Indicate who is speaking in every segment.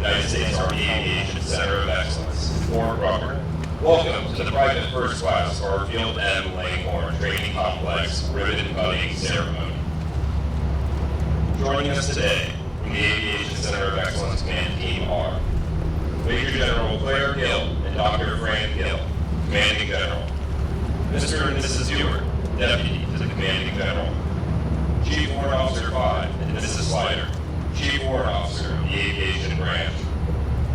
Speaker 1: United States Army Aviation Center of Excellence, Fort Rucker. Welcome to the private first class Garfield M. Langhorn Training Complex ribbon cutting ceremony. Joining us today from the Aviation Center of Excellence Command Team are Major General Claire Gill and Dr. Fran Gill, Commanding General. Mr. and Mrs. Stewart, Deputy to the Commanding General. Chief Warrant Officer 5 and Mrs. Slider, Chief Warrant Officer of the Aviation Branch.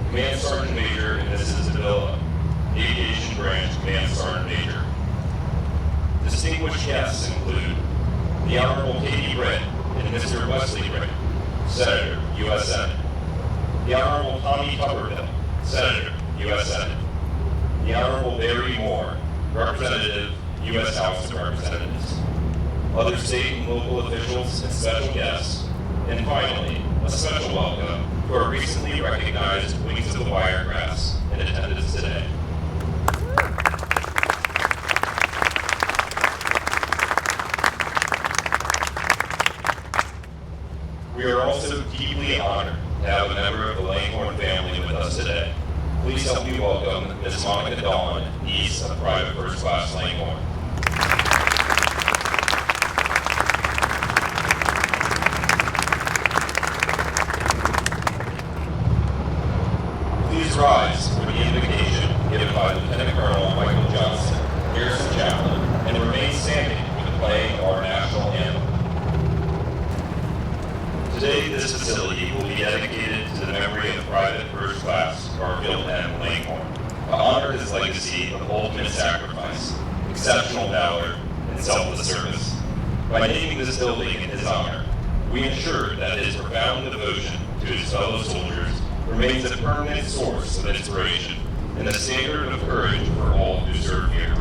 Speaker 1: Command Sergeant Major and Mrs. Davila, Aviation Branch Command Sergeant Major. Distinguished guests include the Honorable Katie Britt and Mr. Wesley Britt, Senator, U.S. Senate. The Honorable Tommy Tuberville, Senator, U.S. Senate. The Honorable Barry Moore, Representative, U.S. House of Representatives. Other state and local officials and special guests. And finally, a special welcome to our recently recognized Wings of the Wiregrass in attendance today. We are also deeply honored to have a member of the Langhorn family with us today. Please help me welcome Ms. Monica Dawn, niece of Private First Class Langhorn. Please rise for the invocation given by Lieutenant Colonel Michael Johnson, Garrison Chaplain, and remain standing for the playing of our national anthem. Today, this facility will be dedicated to the memory of Private First Class Garfield M. Langhorn, to honor his legacy of ultimate sacrifice, exceptional valor, and selfless service. By naming this building in his honor, we ensure that his profound devotion to his fellow soldiers remains a permanent source of inspiration and a standard of courage for all who serve here.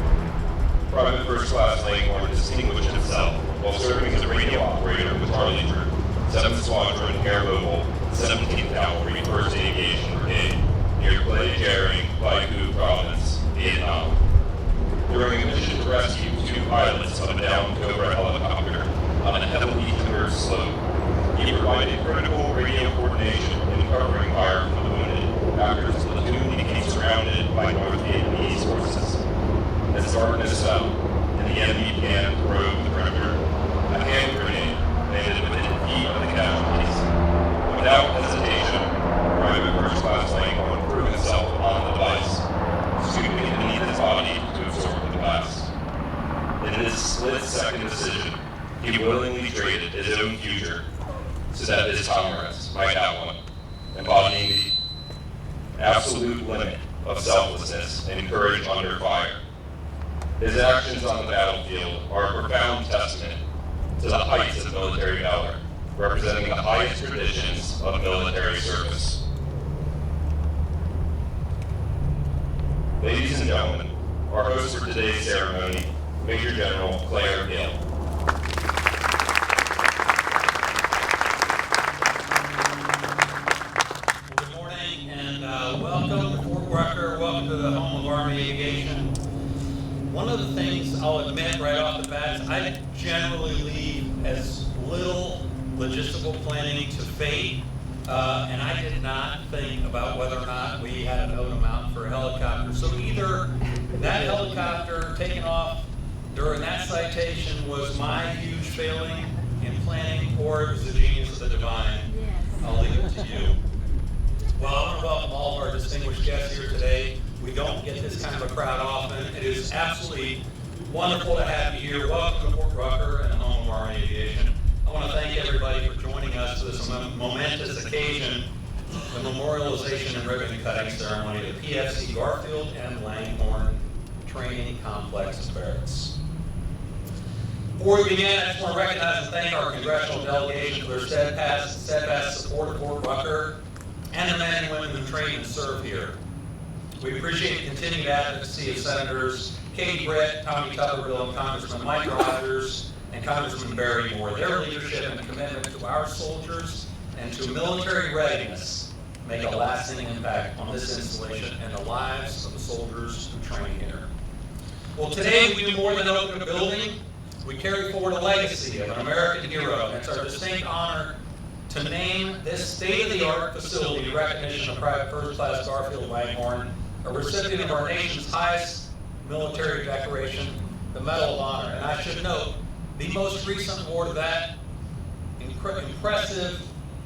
Speaker 1: Private First Class Langhorn distinguished himself while serving as a radio operator with Harley Troop, 7th Squadron Air Mobile, 17th Cavalry, 1st Aviation Brigade, near Clay Jaring, Baikou Province, Vietnam. During a mission to rescue 2 pilots of a downed Cobra helicopter on a heavily timbered slope, he provided critical radio coordination and covering fire for the wounded after his platoon became surrounded by North Vietnamese forces. As darkness fell and the enemy began to probe the perimeter, a hand grenade landed within feet of the casualties. Without hesitation, Private First Class Langhorn threw himself on the device, scooping beneath his body to absorb the blast. In this split-second decision, he willingly traded his own future so that his comrades might have one, embodying the absolute limit of selflessness and courage under fire. His actions on the battlefield are a profound testament to the heights of military valor, representing the highest traditions of military service. Ladies and gentlemen, our host for today's ceremony, Major General Claire Gill.
Speaker 2: Good morning and welcome to Fort Rucker, welcome to the home of Army Aviation. One of the things I'll admit right off the bat is I generally leave as little logistical planning to fate, and I did not think about whether or not we had a note amount for a helicopter. So either that helicopter taking off during that citation was my huge failing in planning, or it was the genius of the divine. I'll leave it to you. Well, I want to welcome all of our distinguished guests here today. We don't get this kind of a crowd often. It is absolutely wonderful to have you here. Welcome to Fort Rucker and the home of Army Aviation. I want to thank everybody for joining us for this momentous occasion, the memorialization and ribbon cutting ceremony of the PFC Garfield and Langhorn Training Complex and Barracks. Before we begin, I just want to recognize and thank our congressional delegation for their steadfast support of Fort Rucker and the men and women who train and serve here. We appreciate the continued advocacy of Senators Katie Britt, Tommy Tuberville, and Congressman Mike Rogers, and Congressman Barry Moore. Their leadership and commitment to our soldiers and to military readiness make a lasting impact on this installation and the lives of the soldiers who train here. Well, today we do more than open a building. We carry forward a legacy of an American hero, and it's our distinct honor to to name this state-of-the-art facility in recognition of Private First Class Garfield Langhorn, a recipient of our nation's highest military decoration, the Medal of Honor. And I should note, the most recent award of that impressive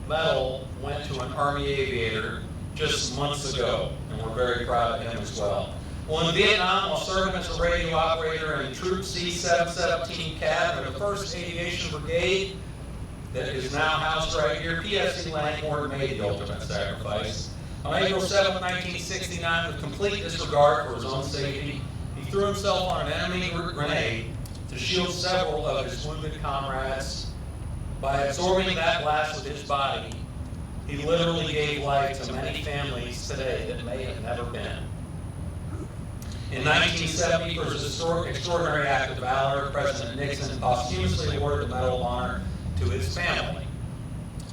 Speaker 2: medal went to an Army aviator just months ago, and we're very proud of him as well. Well, in Vietnam, while serving as a radio operator in Troop C-717 Cav of the 1st Aviation Brigade, that is now housed right here, PFC Langhorn made the ultimate sacrifice. On April 7, 1969, with complete disregard for his own safety, he threw himself on an enemy grenade to shield several of his wounded comrades. By absorbing that blast with his body, he literally gave life to many families today that may have never been. In 1970, for his extraordinary act of valor, President Nixon posthumously awarded the Medal of Honor to his family.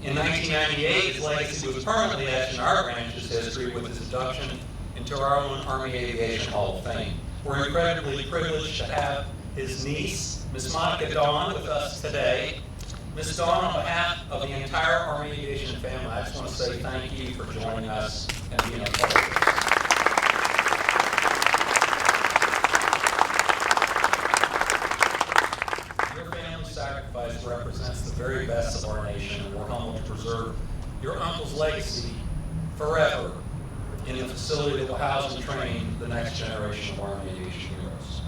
Speaker 2: In 1998, his legacy was permanently etched in our branch's history with his induction into our own Army Aviation Hall of Fame. We're incredibly privileged to have his niece, Miss Monica Dawn, with us today. Ms. Dawn, on behalf of the entire Army Aviation family, I just want to say thank you for joining us and being a part of this. Your family's sacrifice represents the very best of our nation, and we're humbled to preserve your uncle's legacy forever in the facility that will house and train the next generation of Army Aviation heroes.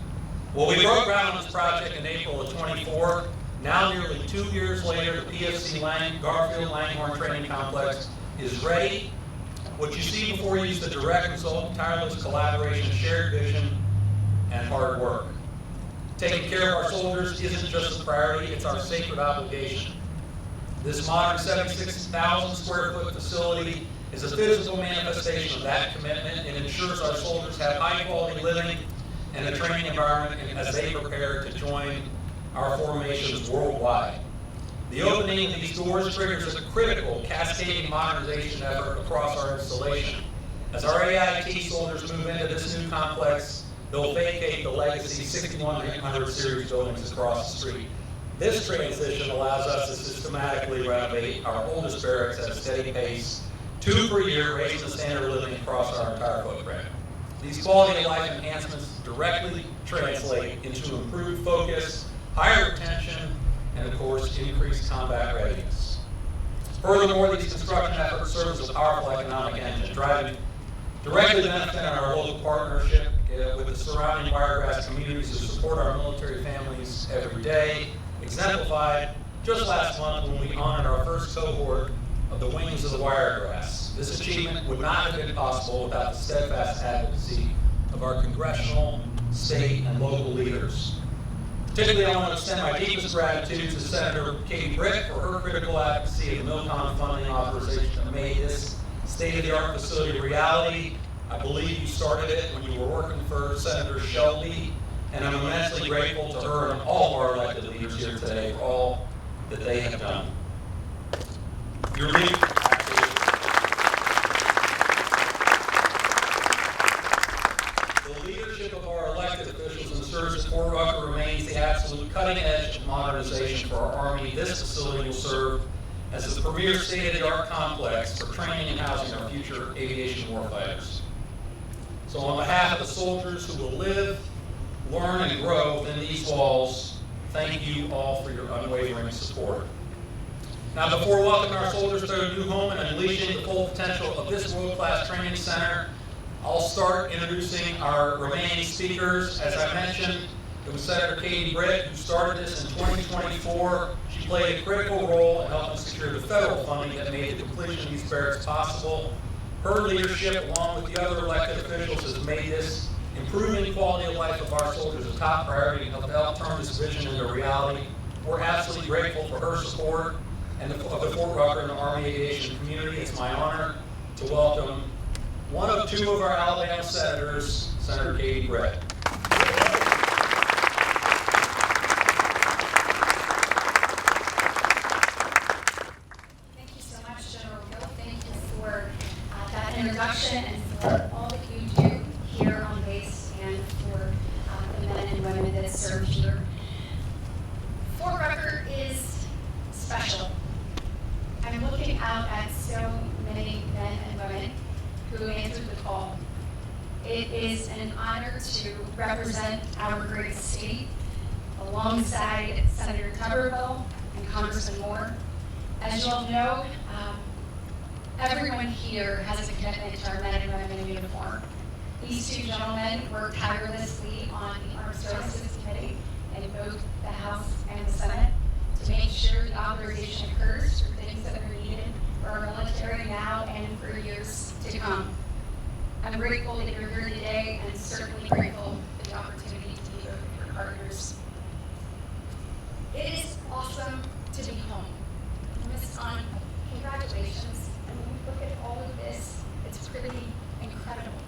Speaker 2: Well, we broke ground on this project in April of 24. Now, nearly 2 years later, the PFC Garfield Langhorn Training Complex is ready. What you see before you is the direct result of tireless collaboration, shared vision, and hard work. Taking care of our soldiers isn't just a priority, it's our sacred obligation. This modern 76,000 square foot facility is a physical manifestation of that commitment. It ensures our soldiers have high quality living and a training environment as they prepare to join our formations worldwide. The opening of these doors triggers a critical cascading modernization effort across our installation. As our AIT soldiers move into this new complex, they'll vacate the legacy 6100 series buildings across the street. This transition allows us to systematically renovate our oldest barracks at a steady pace, 2 per year, raising the standard of living across our entire footprint. These quality of life enhancements directly translate into improved focus, higher retention, and of course, increased combat readiness. Furthermore, these construction efforts serve as a powerful economic engine, driving directly benefiting our local partnership with the surrounding Wiregrass communities who support our military families every day, exemplified just last month when we honored our first cohort of the Wings of the Wiregrass. This achievement would not have been possible without the steadfast advocacy of our congressional, state, and local leaders. Particularly, I want to extend my deepest gratitude to Senator Katie Britt for her critical advocacy of the MILCON funding authorization that made this state-of-the-art facility a reality. I believe you started it when you were working for Senator Shelby, and I'm immensely grateful to her and all of our elected leaders here today for all that they have done. Your The leadership of our elected officials ensures that Fort Rucker remains the absolute cutting edge of modernization for our Army. This facility will serve as the premier state-of-the-art complex for training and housing our future aviation warfighters. So on behalf of the soldiers who will live, learn, and grow within these walls, thank you all for your unwavering support. Now, before welcoming our soldiers to their new home and unleashing the full potential of this world-class training center, I'll start introducing our remaining speakers. As I mentioned, it was Senator Katie Britt who started this in 2024. She played a critical role in helping secure the federal funding that made the completion of these barracks possible. Her leadership, along with the other elected officials, has made this improving quality of life of our soldiers a top priority and help turn this vision into reality. We're absolutely grateful for her support and of the Fort Rucker and the Army Aviation community. It's my honor to welcome one of 2 of our Alabama senators, Senator Katie Britt.
Speaker 3: Thank you so much, General Hill. Thank you for that introduction and for all that you do here on base and for the men and women that serve here. Fort Rucker is special. I'm looking all. It is an honor to represent our great state alongside Senator Tuberville and Congressman Moore. As you all know, everyone here has a commitment to our men and women in uniform. These two gentlemen work tirelessly on the Armed Services Committee in both the House and the Senate to make sure the authorization occurs for things that are needed for our military now and for years to come. I'm grateful that you're here today and certainly grateful for the opportunity to be with your partners. It is awesome to be home. Ms. Son, congratulations. And when we look at all of this, it's pretty incredible.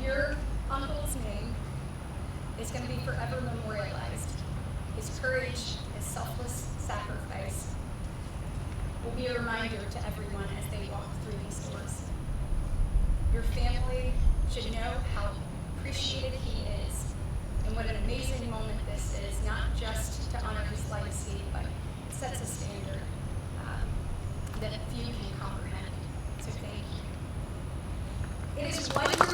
Speaker 3: Your uncle's name is going to be forever memorialized. His courage, his selfless sacrifice will be a reminder to everyone as they walk through these doors. Your family should know how appreciated he is and what an amazing moment this is, not just to honor his legacy, but it sets a standard that few can comprehend. So thank you. It is wonderful.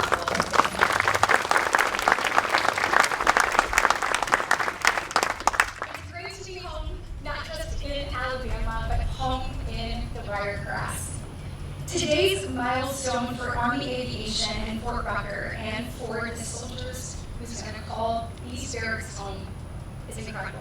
Speaker 3: It's great to be home, not just in Alabama, but home in the Wiregrass. Today's milestone for Army Aviation in Fort Rucker and for the soldiers who's going to call these barracks home is incredible.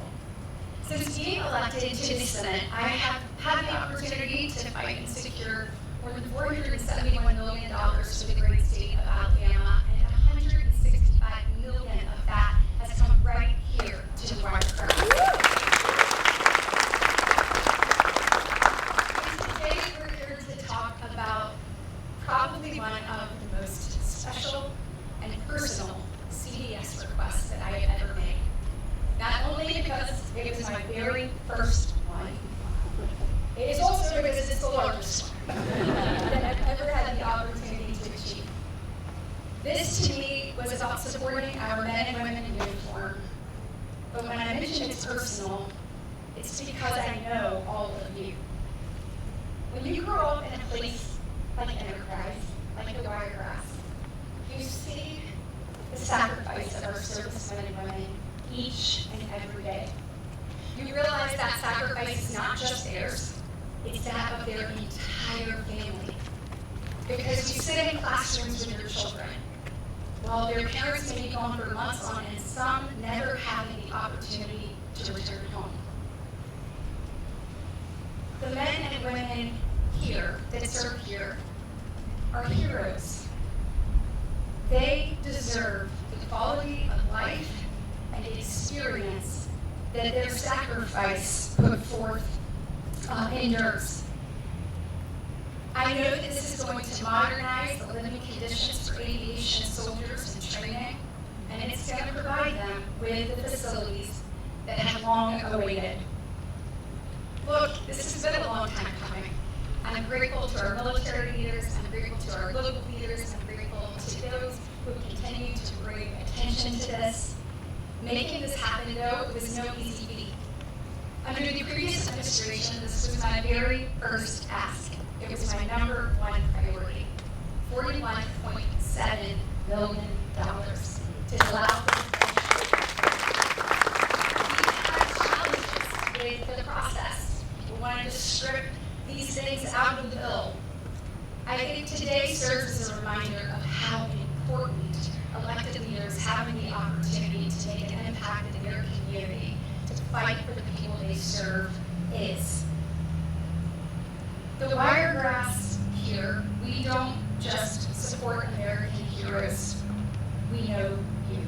Speaker 3: Since being elected to the Senate, I have had the opportunity to fight and secure more than $471 million for the great state of Alabama, and $165 million of that has come right here to the Wiregrass. Today we're here to talk about probably one of the most special and personal CDS requests that I have ever made. Not only because it was my very first one, it is also because it's the largest one that I've ever had the opportunity to achieve. This to me was about supporting our men and women in uniform, but when I mention it's personal, it's because I know all of you. When you grow up in a place like Enterprise, like the Wiregrass, you see the sacrifice of our servicemen and women each and every day. You realize that sacrifice is not just theirs, it's that of their entire family. Because you sit in classrooms with your children, while their parents may be gone for months on end, some never having the opportunity to return home. The men and women here that serve here are heroes. They deserve the quality of life and experience that their sacrifice put forth endures. I know that this is going to modernize the living conditions for aviation soldiers and training, and it's going to provide them with the facilities that have long awaited. Look, this has been a long time coming. I'm grateful to our military leaders, I'm grateful to our local leaders, I'm grateful to those who continue to bring attention to this. Making this happen, though, it was no easy feat. Under the previous administration, this was my very first ask. It was my number one priority, $41.7 million to allow for the challenges with the process. We wanted to strip these things out of the bill. I think today serves as a reminder of how important elected leaders having the opportunity to make an impact in their community, to fight for the people they serve is. The Wiregrass here, we don't just support American heroes, we know you.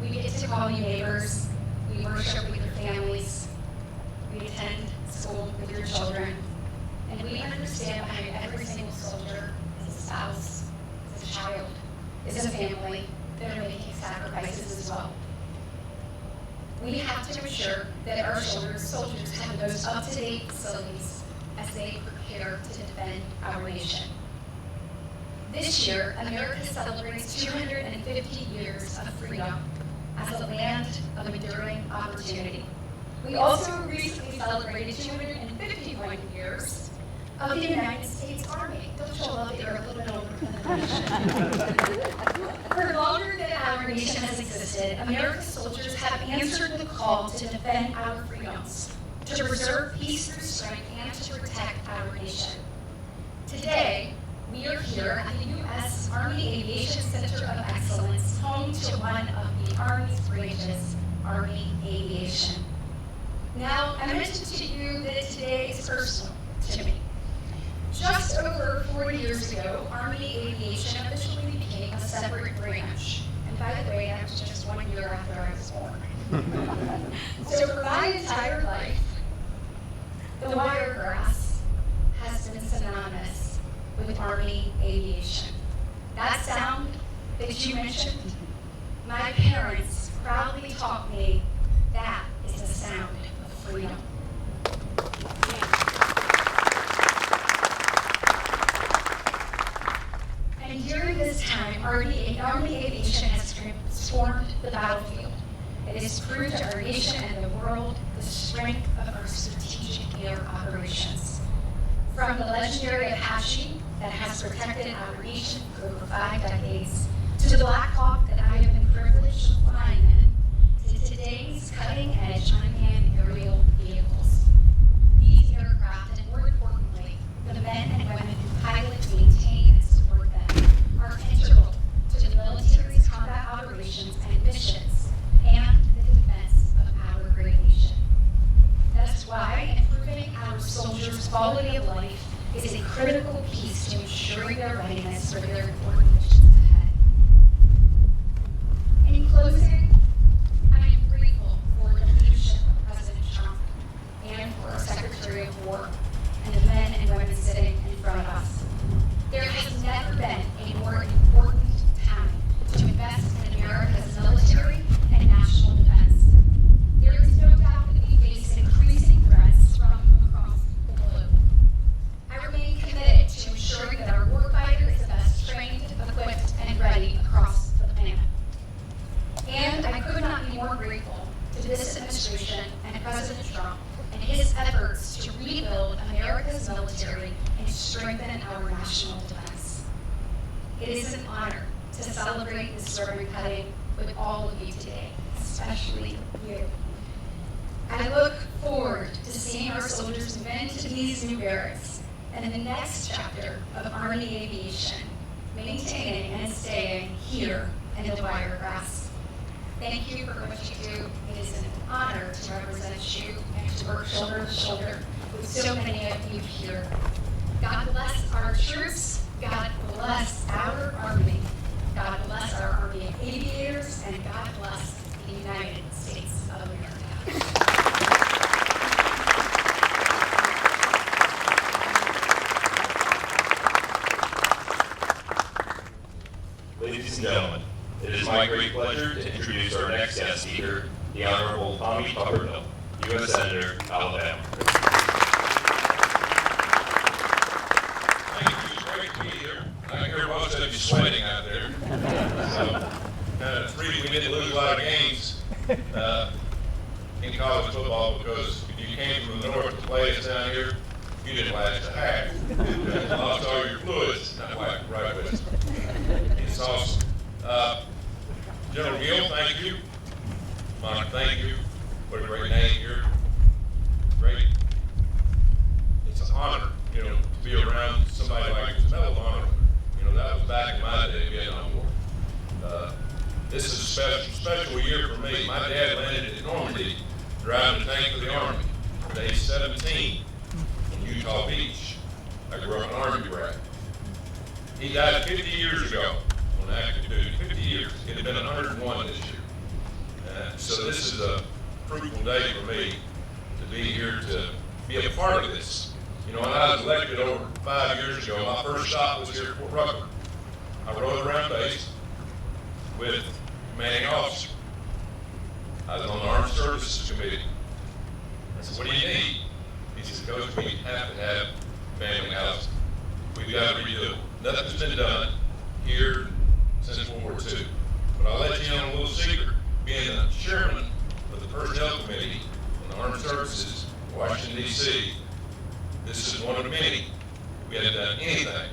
Speaker 3: We get to call you neighbors, we worship with your families, we attend school with your children, and we understand behind every single soldier is a spouse, is a child, is a family that are making sacrifices as well. We have to ensure that our soldiers have the most up-to-date facilities as they prepare to defend our nation. This year, America celebrates 250 years of freedom as a land of enduring opportunity. We also recently celebrated 251 years of the United States Army. Don't you love that you're a little bit older of the nation. For longer than our nation has existed, America's soldiers have answered the call to defend our freedoms, to preserve peace through strength, and to protect our nation. Today, we are here at the U.S. Army Aviation Center of Excellence, home to one of the Army's branches, Army Aviation. Now, I mentioned to you that today is personal to me. Just over 40 years ago, Army Aviation officially became a separate branch. And by the way, that was just 1 year after I was born. So for my entire life, the wiregrass has been synonymous with Army Aviation. That sound that you mentioned, my parents proudly taught me that is the sound of freedom. And during this time, Army Aviation has transformed the battlefield. It has proved to our nation and the world the strength of our strategic air operations. From the legendary Apache that has protected our nation for over 5 decades, to the Black Hawk that I have been privileged to fly in, to today's cutting-edge unmanned aerial vehicles. These aircraft, and more importantly, the men and women who pilot, maintain, and support them, are integral to the military's combat operations and missions, and the defense of our great nation. That's why improving our soldiers' quality of life is a critical piece to ensuring their readiness for their important missions ahead. In closing, I am grateful for the leadership of President Trump and for our Secretary of War and the men and women sitting in front of us. There has never been a more important time to invest in America's military and national defense. There is no doubt that we face increasing threats from across the globe. I remain committed to ensuring that our warfighter is the best trained, equipped, and ready across the planet. And I could not be more grateful to this administration and President Trump and his efforts to rebuild America's military and strengthen our national defense. It is an honor to celebrate this ribbon cutting with all of you today, especially you. I look forward to seeing our soldiers move into these new barracks and in the next chapter of Army Aviation, maintaining and staying here in the Wiregrass. Thank you for what you do. It is an honor to represent you and to work shoulder to shoulder with so many of you here. God bless our troops. God bless our Army. God bless our Army of Aviators, and God bless the United States of America.
Speaker 1: Ladies and gentlemen, it is my great pleasure to introduce our next guest speaker, the Honorable Tommy Tuberville, U.S. Senator, Alabama.
Speaker 4: Thank you. It's great to be here. I can hear most of you sweating out there. So, it's really, we didn't lose a lot of games in college football because if you came from the north to play us down here, you didn't last a half. You lost all your fluids. Not quite right with us. It's awesome. General Gill, thank you. Monica, thank you. What a great name here. Great. It's an honor, to be around somebody like this. Medal of Honor. That was back in my day, Vietnam War. This is a special year for me. My dad landed at Normandy driving a tank for the Army at age 17 in Utah Beach. I grew up an Army brat. He died 50 years ago on active duty. 50 years. It had been 101 this year. So this is a fruitful day for me to be here to be a part of this. When I was elected over 5 years ago, my first stop was here at Fort Rucker. I rode around base with commanding officer. I was on the Armed Services Committee. I said, what do you need? He said, Coach, we have to have family housing. We've got to redo it. Nothing's been done here since World War II. But I'll let you in on a little secret. Being the chairman of the Personnel Committee on the Armed Services, Washington, D.C., this is one of many. We hadn't done anything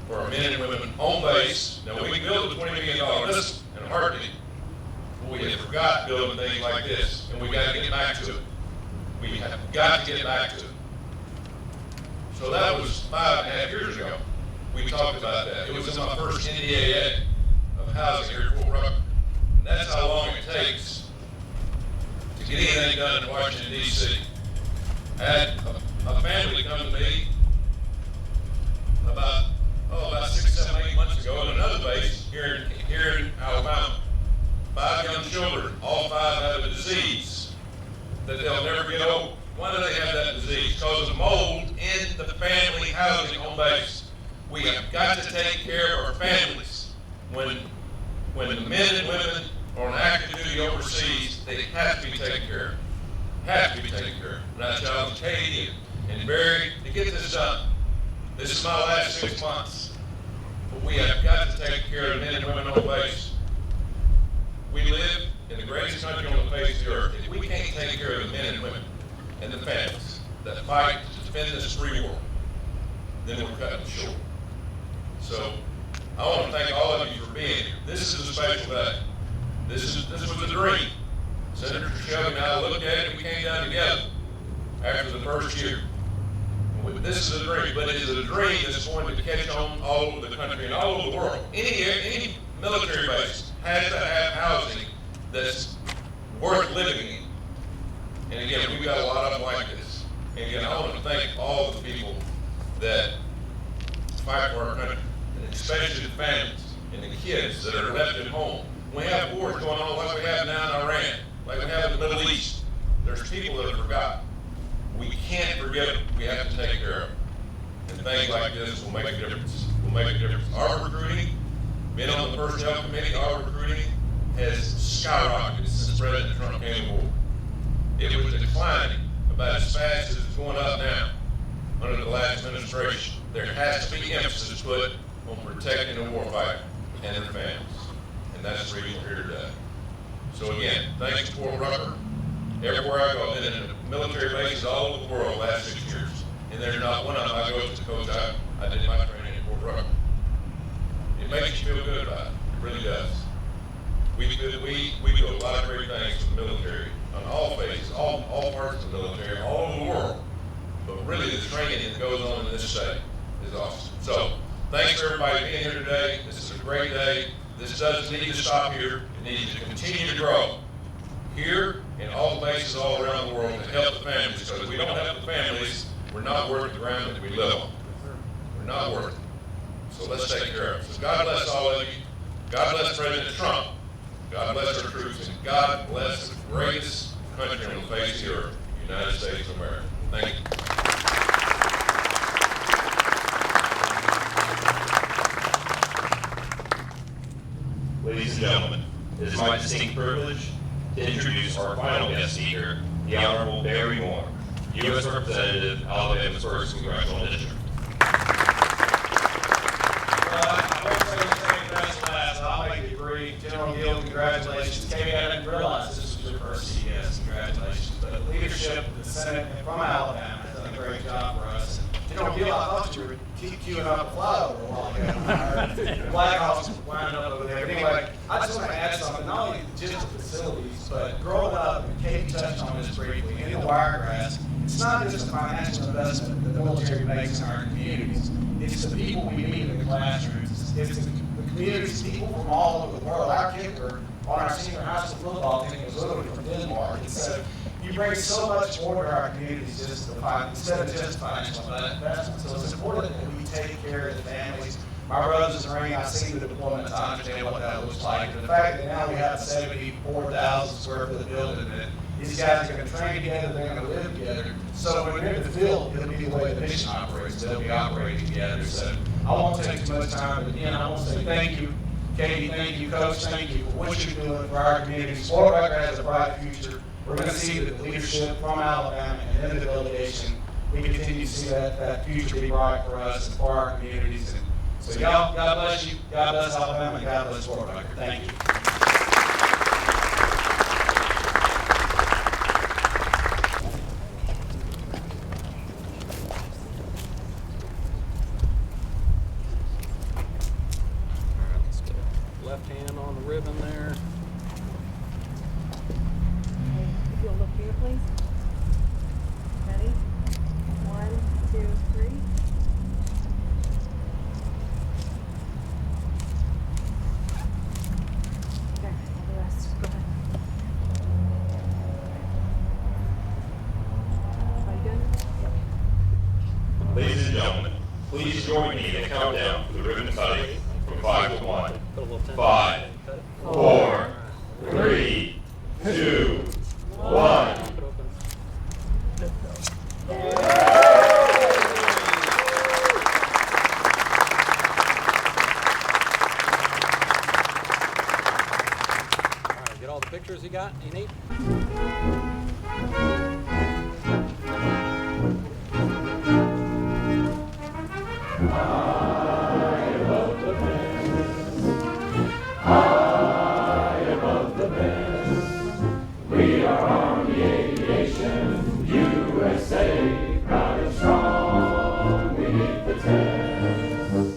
Speaker 4: for our men and women on base. Now, we can build a $20 million missile in a heartbeat, but we have forgot building things like this, and we got to get back to it. We have got to get back to it. So that was 5.5 years ago. We talked about that. It was in my first NDAA of housing here at Fort Rucker. And that's how long it takes to get anything done in Washington, D.C. I had a family come to me about 6, 7, 8 months ago at another base here in Alabama. 5 young children, all 5 have a disease that they'll never get over. Why do they have that disease? Because of mold in the family housing on base. We have got to take care of our families. When the men and women are on active duty overseas, they have to be taken care of. Have to be taken care of. And I challenge Katie and Barry to get this done. This is my last 6 months. But we have got to take care of the men and women on base. We live in the greatest country on the face of the earth. If we can't take care of the men and women and the families that fight to defend this free world, then we're cutting short. So I want to thank all of you for being here. This is a special day. This was a dream. Senator Shelby and I looked at it and we came down together after the first year. This is a dream, but it is a dream that's going to catch on all over the country and all over the world. Any military base has to have housing that's worth living in. And again, we've got a lot of them like this. And again, I want to thank all the people that fight for our country, and especially the families and the kids that are left at home. We have wars going on like we have now in Iran, like we have in the Middle East. There's people that are forgotten. We can't forget them. We have to take care of them. And things like this will make a difference. Will make a difference. Our recruiting, being on the personnel committee, our recruiting has skyrocketed since President Trump came aboard. It was declining about as fast as it's going up now under the last administration. There has to be emphasis put on protecting the warfighter and their families. And that's the reason we're here today. So again, thanks to Fort Rucker. Everywhere I go, I've been in military bases all over the world the last 6 years. And there's not one of them I go to, Coach, I did my training at Fort Rucker. It makes you feel good about it. It really does. We do a lot of great things for the military on all phases, all parts of the military, all over the world. But really the training that goes on in this state is awesome. So thanks for everybody being here today. This is a great day. This doesn't need to stop here. It needs to continue to grow here and all the bases all around the world to help the families. Because if we don't help the families, we're not worth the ground that we live on. We're not worth it. So let's take care of it. So God bless all of you. God bless President Trump. God bless our troops. And God bless the greatest country on the face of the earth, the United States of America. Thank you.
Speaker 1: Ladies and gentlemen, it is my distinct privilege to introduce our final guest speaker, the Honorable Barry Moore, U.S. Representative, Alabama's 1st Congressional District.
Speaker 5: I won't say anything that's last. I'll make it brief. General Gill, congratulations. Katie, I didn't realize this was your first CES. Congratulations. But the leadership of the Senate from Alabama has done a great job for us. General Gill, I thought you were queuing up a flyover a while ago. The Black Hawks were winding up over there. But anyway, I just want to add something, not only just the facilities, but growing up, and Katie touched on this briefly, in the Wiregrass, it's not just a financial investment that the military makes in our communities. It's the people we meet in the classrooms. It's the communities, people from all over the world. Our kicker on our senior high school football team was literally from Denmark. And so you bring so much more to our communities just instead of just financial investment. So it's important that we take care of the families. My brothers in the ring, I've seen the deployments. I understand what that looks like. And the fact that now we have a 74,000 square foot building that these guys are going to train together, they're going to live together. So when they're in the field, it'll be the way the mission operates. They'll be operating together. So I won't take too much time, but again, I want to say thank you, Katie, thank you, Coach, thank you for what you're doing for our communities. Fort Rucker has a bright future. We're going to see the leadership from Alabama and in the delegation. We continue to see that future be bright for us and for our communities. And so y'all, God bless you, God bless Alabama, and God bless Fort Rucker. Thank you.
Speaker 6: left hand on the ribbon there.
Speaker 7: Okay, if you'll look here, please. Ready? 1, 2, 3. There, all the rest. Go ahead. Are you good? Yep.
Speaker 1: Ladies and gentlemen, please join me in the countdown for the ribbon cutting from 5 to 1.
Speaker 6: Put a little tension.
Speaker 1: 5, 4, 3, 2, 1.
Speaker 6: Keep it open. All right, get all the pictures you got? You need?
Speaker 8: We are Army Aviation, USA, proud and strong, we meet the test.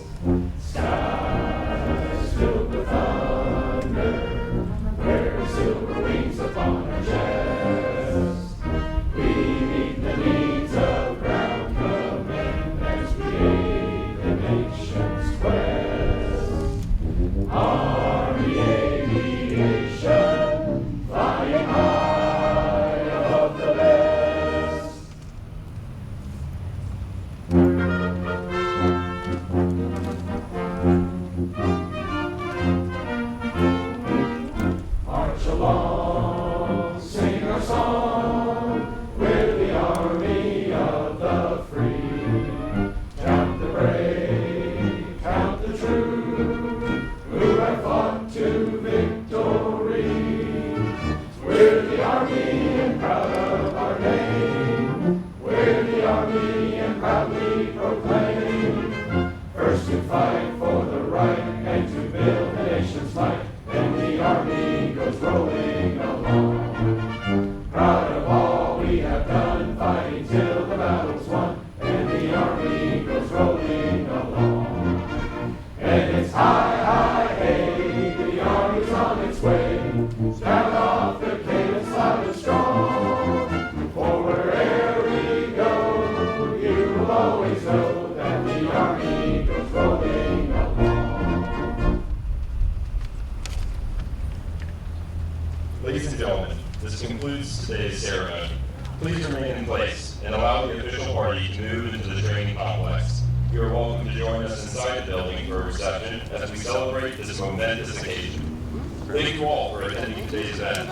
Speaker 8: Skies filled with thunder, wear silver wings upon our chest. We meet the needs of ground command as we aid the nation's quest. Army Aviation, flying high above the best. March along, sing our song, we're the army of the free. Count the brave, count the true, who have fought to victory. We're the army and proud of our name. We're the army and proudly proclaim. First to fight for the right and to build the nation's might. Then the army goes rolling along. Proud of all we have done, fighting till the battle's won. Then the army goes rolling along. And it's high, high, hey, the army's on its way. Stand off the cadence loud and strong. For wherever we go, you will always know that the army goes rolling along.
Speaker 1: Ladies and gentlemen, this concludes today's ceremony. Please remain in place and allow the official party to move into the training complex. You are welcome to join us inside the building for a reception as we celebrate this momentous occasion. Thank you all for attending today's event.